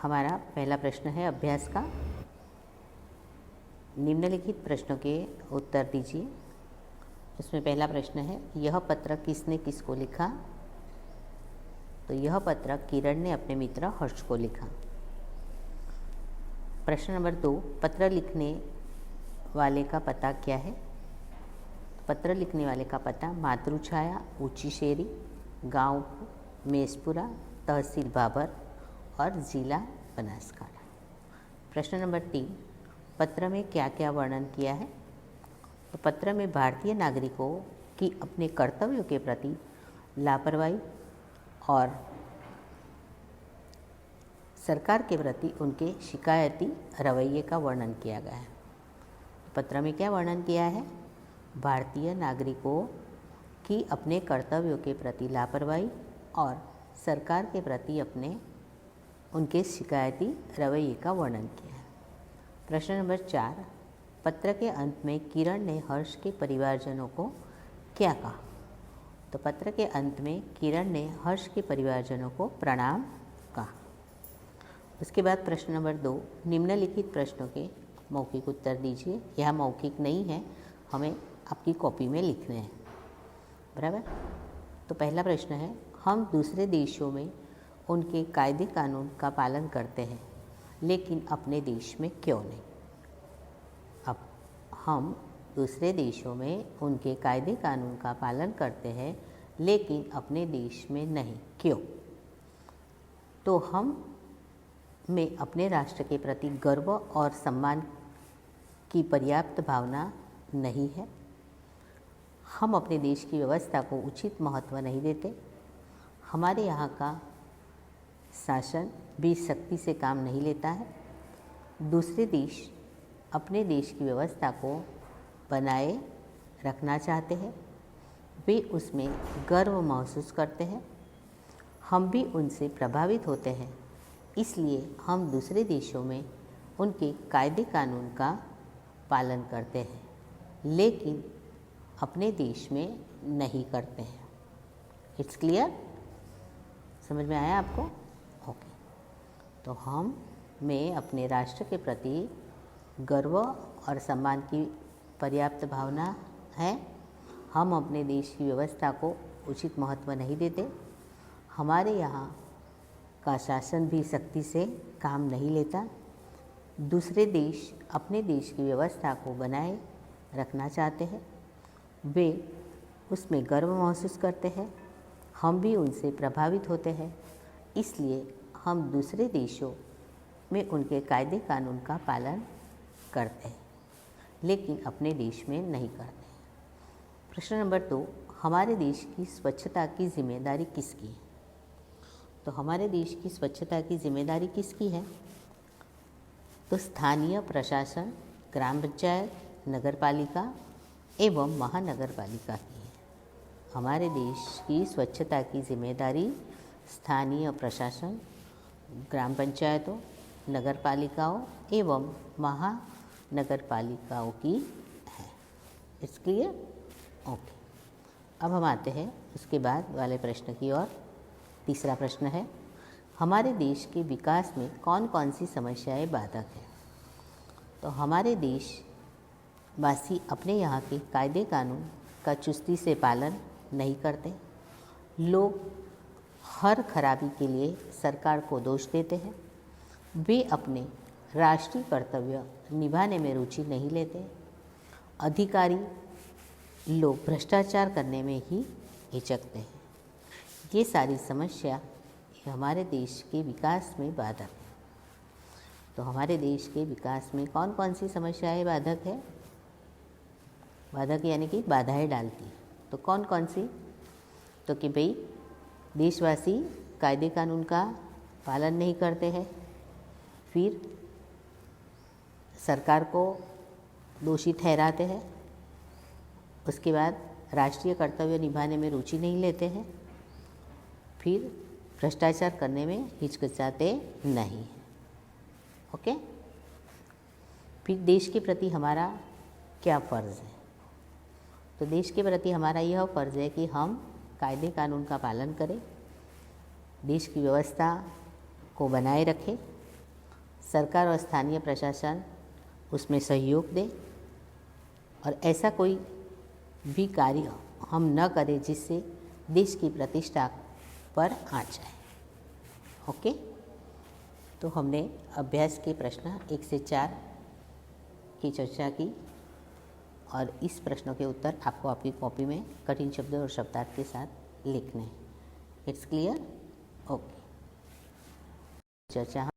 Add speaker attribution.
Speaker 1: हमारा पहला प्रश्न है अभ्यास का। निम्नलिखित प्रश्नों के उत्तर दीजिए। इसमें पहला प्रश्न है, यह पत्र किसने किसको लिखा? तो यह पत्र किरण ने अपने मित्र हर्ष को लिखा। प्रश्न नंबर 2, पत्र लिखने वाले का पता क्या है? पत्र लिखने वाले का पता मातृछाया, ऊंची शेरी, गांव मेसपुरा, तहसील बाबर और ज़िला बनासकांठा। प्रश्न नंबर 3, पत्र में क्या क्या वर्णन किया है? तो पत्र में भारतीय नागरिकों की अपने कर्तव्यों के प्रति लापरवाही और सरकार के प्रति उनके शिकायती रवैये का वर्णन किया गया है। पत्र में क्या वर्णन किया है? भारतीय नागरिकों की अपने कर्तव्यों के प्रति लापरवाही और सरकार के प्रति उनके शिकायती रवैये का वर्णन किया है। प्रश्न नंबर 4, पत्र के अंत में किरण ने हर्ष के परिवारजनों को क्या कहा? तो पत्र के अंत में किरण ने हर्ष के परिवारजनों को प्रणाम कहा। उसके बाद प्रश्न नंबर 2, निम्नलिखित प्रश्नों के मौखिक उत्तर दीजिए। यह मौखिक नहीं है, हमें आपकी कॉपी में लिखने हैं, बराबर। तो पहला प्रश्न है, हम दूसरे देशों में उनके कायदे कानून का पालन करते हैं लेकिन अपने देश में क्यों नहीं? अब हम दूसरे देशों में उनके कायदे कानून का पालन करते हैं लेकिन अपने देश में नहीं, क्यों? तो हम में अपने राष्ट्र के प्रति गर्व और सम्मान की पर्याप्त भावना नहीं है। हम अपने देश की व्यवस्था को उचित महत्व नहीं देते। हमारे यहाँ का शासन भी सख्ती से काम नहीं लेता है। दूसरे देश अपने देश की व्यवस्था को बनाए रखना चाहते हैं, वे उसमें गर्व महसूस करते हैं। हम भी उनसे प्रभावित होते हैं, इसलिए हम दूसरे देशों में उनके कायदे कानून का पालन करते हैं लेकिन अपने देश में नहीं करते हैं। It's clear? समझ में आया आपको? ओके। तो हम में अपने राष्ट्र के प्रति गर्व और सम्मान की पर्याप्त भावना है। हम अपने देश की व्यवस्था को उचित महत्व नहीं देते। हमारे यहाँ का शासन भी सख्ती से काम नहीं लेता। दूसरे देश अपने देश की व्यवस्था को बनाए रखना चाहते हैं, वे उसमें गर्व महसूस करते हैं। हम भी उनसे प्रभावित होते हैं, इसलिए हम दूसरे देशों में उनके कायदे कानून का पालन करते हैं लेकिन अपने देश में नहीं करते। प्रश्न नंबर 2, हमारे देश की स्वच्छता की जिम्मेदारी किसकी है? तो हमारे देश की स्वच्छता की जिम्मेदारी किसकी है? तो स्थानीय प्रशासन, ग्राम पंचायत, नगर पालिका एवं महानगर पालिका की है। हमारे देश की स्वच्छता की जिम्मेदारी स्थानीय प्रशासन, ग्राम पंचायतों, नगर पालिकाओं एवं महानगर पालिकाओं की है। It's clear? ओके। अब हम आते हैं उसके बाद वाले प्रश्न की ओर। तीसरा प्रश्न है, हमारे देश के विकास में कौन कौन सी समस्याएं बाधक है? तो हमारे देशवासी अपने यहाँ के कायदे कानून का चुस्ती से पालन नहीं करते। लोग हर खराबी के लिए सरकार को दोष देते हैं। वे अपने राष्ट्रीय कर्तव्य निभाने में रुचि नहीं लेते। अधिकारी लोग भ्रष्टाचार करने में ही हिचकते हैं। ये सारी समस्या हमारे देश के विकास में बाधक है। तो हमारे देश के विकास में कौन कौन सी समस्याएं बाधक है? बाधक यानी कि बाधाएं डालती है। तो कौन कौन सी? तो कि भाई देशवासी कायदे कानून का पालन नहीं करते हैं, फिर सरकार को दोषी ठहराते हैं, उसके बाद राष्ट्रीय कर्तव्य निभाने में रुचि नहीं लेते हैं, फिर भ्रष्टाचार करने में हिचकिचाते नहीं हैं। ओके। फिर देश के प्रति हमारा क्या फ़र्ज़ है? तो देश के प्रति हमारा यह फ़र्ज़ है कि हम कायदे कानून का पालन करें, देश की व्यवस्था को बनाए रखें सरकार और स्थानीय प्रशासन उसमें सहयोग दे और ऐसा कोई भी कार्य हम न करें जिससे देश की प्रतिष्ठा पर आ जाए। ओके, तो हमने अभ्यास के प्रश्न 1 से 4 की चर्चा की और इस प्रश्नों के उत्तर आपको आपकी कॉपी में कठिन शब्दों और शब्दार्थ के साथ लिखने हैं। It's clear? ओके, चर्चा